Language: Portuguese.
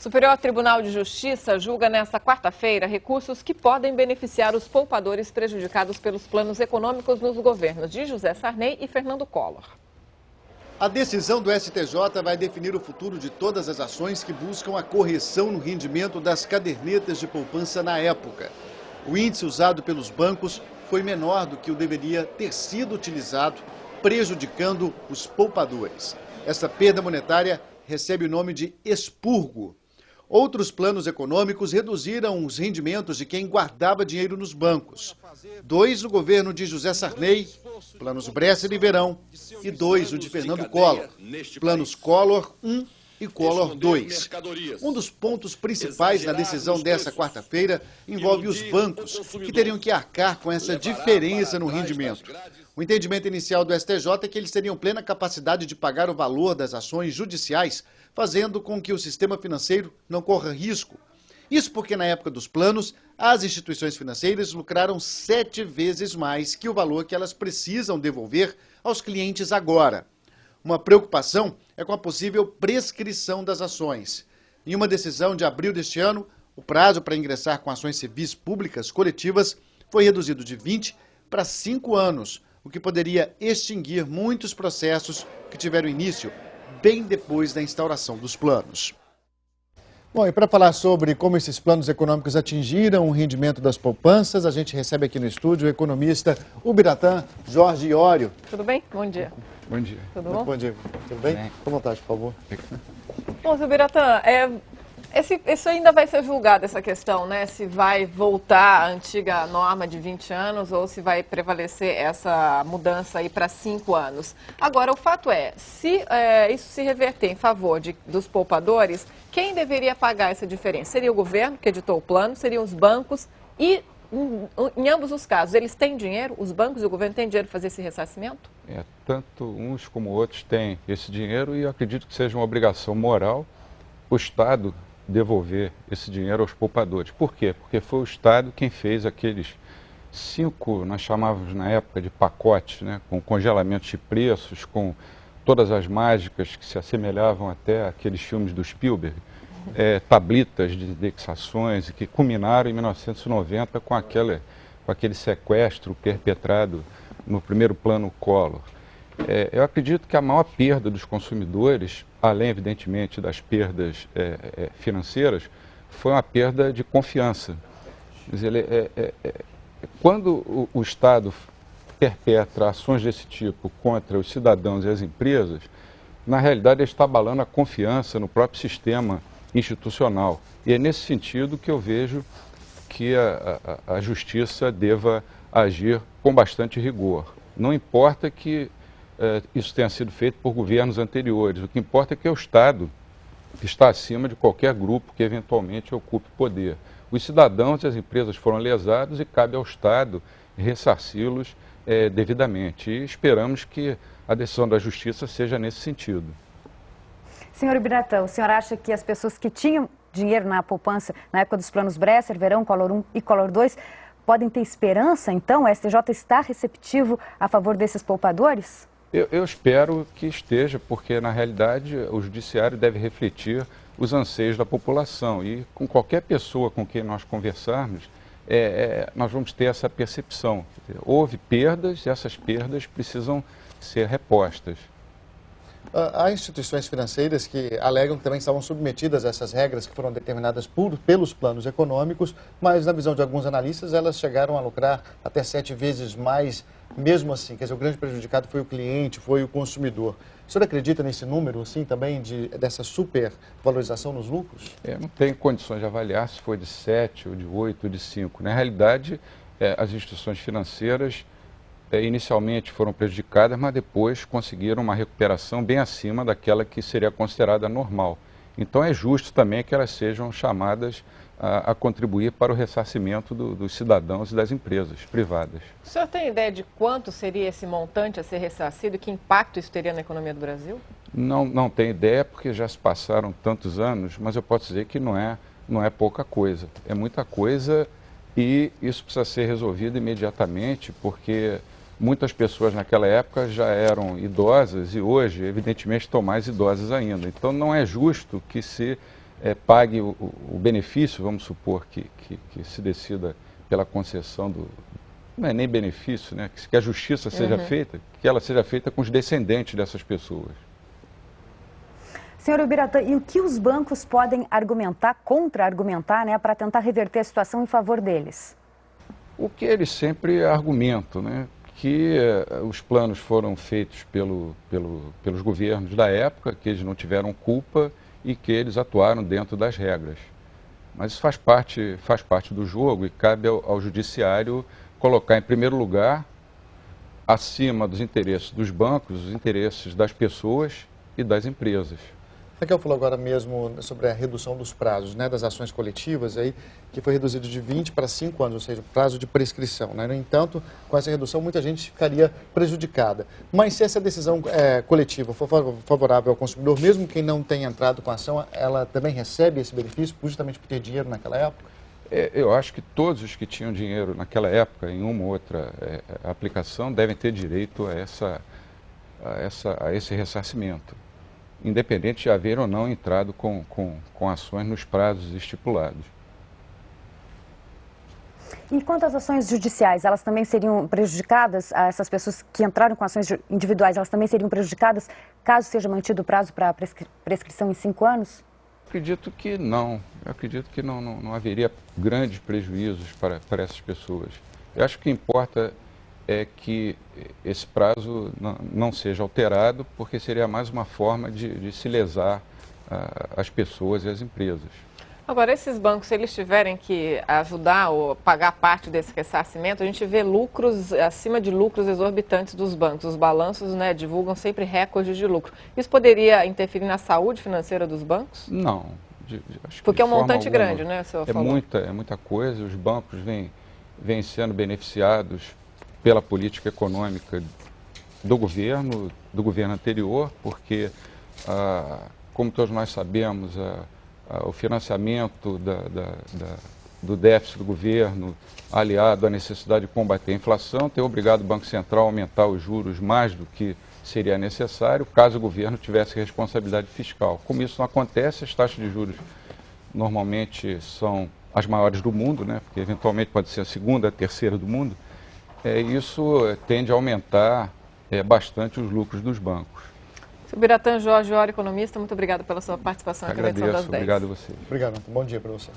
Superior Tribunal de Justiça julga nesta quarta-feira recursos que podem beneficiar os poupadores prejudicados pelos planos econômicos nos governos de José Sarney e Fernando Collor. A decisão do STJ vai definir o futuro de todas as ações que buscam a correção no rendimento das cadernetas de poupança na época. O índice usado pelos bancos foi menor do que o deveria ter sido utilizado, prejudicando os poupadores. Essa perda monetária recebe o nome de expurgo. Outros planos econômicos reduziram os rendimentos de quem guardava dinheiro nos bancos. 2 no governo de José Sarney, planos Bresser e Verão, e 2 o de Fernando Collor, planos Collor 1 e Collor 2. Um dos pontos principais na decisão dessa quarta-feira envolve os bancos, que teriam que arcar com essa diferença no rendimento. O entendimento inicial do STJ é que eles teriam plena capacidade de pagar o valor das ações judiciais, fazendo com que o sistema financeiro não corra risco. Isso porque, na época dos planos, as instituições financeiras lucraram 7 vezes mais que o valor que elas precisam devolver aos clientes agora. Uma preocupação é com a possível prescrição das ações. Em uma decisão de abril deste ano, o prazo para ingressar com ações civis públicas coletivas foi reduzido de 20 para 5 anos, o que poderia extinguir muitos processos que tiveram início bem depois da instauração dos planos. Bom, e para falar sobre como esses planos econômicos atingiram o rendimento das poupanças, a gente recebe aqui no estúdio o economista Ubiratã Jorge Iório. Tudo bem? Bom dia. Bom dia. Tudo bom? Bom dia. Tudo bem? Fique à vontade, por favor. Bom, Ubiratã, isso ainda vai ser julgado, essa questão, né? Se vai voltar à antiga norma de 20 anos ou se vai prevalecer essa mudança aí para 5 anos. Agora, o fato é, se isso se reverter em favor dos poupadores, quem deveria pagar essa diferença? Seria o governo, que editou o plano, seriam os bancos e, em ambos os casos, eles têm dinheiro? Os bancos e o governo têm dinheiro para fazer esse ressarcimento? Tanto uns como outros têm esse dinheiro e eu acredito que seja uma obrigação moral o Estado devolver esse dinheiro aos poupadores. Por quê? Porque foi o Estado quem fez aqueles 5, nós chamávamos na época de pacotes, né, com congelamento de preços, com todas as mágicas que se assemelhavam até àqueles filmes do Spielberg, tablitas de indexações, que culminaram em 1990 com aquele sequestro perpetrado no primeiro plano Collor. Eu acredito que a maior perda dos consumidores, além, evidentemente, das perdas financeiras, foi uma perda de confiança. Quer dizer, quando o Estado perpetra ações desse tipo contra os cidadãos e as empresas, na realidade ele está abalando a confiança no próprio sistema institucional. E é nesse sentido que eu vejo que a Justiça deva agir com bastante rigor. Não importa que isso tenha sido feito por governos anteriores. O que importa é que é o Estado que está acima de qualquer grupo que eventualmente ocupe poder. Os cidadãos e as empresas foram lesados e cabe ao Estado ressarci-los devidamente. E esperamos que a decisão da Justiça seja nesse sentido. Senhor Ubiratã, o senhor acha que as pessoas que tinham dinheiro na poupança na época dos planos Bresser, Verão, Collor 1 e Collor 2 podem ter esperança, então? O STJ está receptivo a favor desses poupadores? Eu espero que esteja, porque na realidade o judiciário deve refletir os anseios da população e com qualquer pessoa com quem nós conversarmos, nós vamos ter essa percepção. Houve perdas e essas perdas precisam ser repostas. Há instituições financeiras que alegam que também estavam submetidas a essas regras que foram determinadas pelos planos econômicos, mas na visão de alguns analistas elas chegaram a lucrar até 7 vezes mais, mesmo assim. Quer dizer, o grande prejudicado foi o cliente, foi o consumidor. O senhor acredita nesse número, assim, também dessa supervalorização nos lucros? Eu não tenho condições de avaliar se foi de 7, ou de 8, ou de 5. Na realidade, as instituições financeiras inicialmente foram prejudicadas, mas depois conseguiram uma recuperação bem acima daquela que seria considerada normal. Então é justo também que elas sejam chamadas a contribuir para o ressarcimento dos cidadãos e das empresas privadas. O senhor tem ideia de quanto seria esse montante a ser ressarcido e que impacto isso teria na economia do Brasil? Não tenho ideia, porque já se passaram tantos anos, mas eu posso dizer que não é pouca coisa. É muita coisa e isso precisa ser resolvido imediatamente, porque muitas pessoas naquela época já eram idosas e hoje, evidentemente, estão mais idosas ainda. Então, não é justo que se pague o benefício, vamos supor que se decida pela concessão do... Não é nem benefício, né? Que a justiça seja feita, que ela seja feita com os descendentes dessas pessoas. Senhor Ubiratã, e o que os bancos podem argumentar, contra-argumentar, né, para tentar reverter a situação em favor deles? O que eles sempre argumentam, né? Que os planos foram feitos pelos governos da época, que eles não tiveram culpa e que eles atuaram dentro das regras. Mas isso faz parte do jogo e cabe ao judiciário colocar em primeiro lugar, acima dos interesses dos bancos, os interesses das pessoas e das empresas. Raquel falou agora mesmo sobre a redução dos prazos, né, das ações coletivas, aí, que foi reduzido de 20 para 5 anos, ou seja, o prazo de prescrição. Né? No entanto, com essa redução, muita gente ficaria prejudicada. Mas se essa decisão coletiva for favorável ao consumidor, mesmo quem não tenha entrado com a ação, ela também recebe esse benefício, justamente por ter dinheiro naquela época? Eu acho que todos os que tinham dinheiro naquela época, em uma ou outra aplicação, devem ter direito a esse ressarcimento, independente de haver ou não entrado com ações nos prazos estipulados. E quanto às ações judiciais, elas também seriam prejudicadas, essas pessoas que entraram com ações individuais, elas também seriam prejudicadas caso seja mantido o prazo para prescrição em 5 anos? Acredito que não. Eu acredito que não haveria grandes prejuízos para essas pessoas. Eu acho que o que importa é que esse prazo não seja alterado, porque seria mais uma forma de se lesar as pessoas e as empresas. Agora, esses bancos, se eles tiverem que ajudar ou pagar parte desse ressarcimento, a gente vê lucros acima de lucros exorbitantes dos bancos. Os balanços, né, divulgam sempre recordes de lucro. Isso poderia interferir na saúde financeira dos bancos? Não. Acho que porque é um montante alguma, grande, né, o senhor falou? É muita coisa. Os bancos vêm sendo beneficiados pela política econômica do governo anterior, porque, como todos nós sabemos, o financiamento do déficit do governo, aliado à necessidade de combater a inflação, tem obrigado o Banco Central a aumentar os juros mais do que seria necessário, caso o governo tivesse responsabilidade fiscal. Como isso não acontece, as taxas de juros normalmente são as maiores do mundo, né? Porque eventualmente pode ser a segunda, a terceira do mundo. Isso tende a aumentar bastante os lucros dos bancos. Ubiratã Jorge, economista, muito obrigado pela sua participação aqui na edição das 10. Obrigado a você. Obrigado, bom dia para você.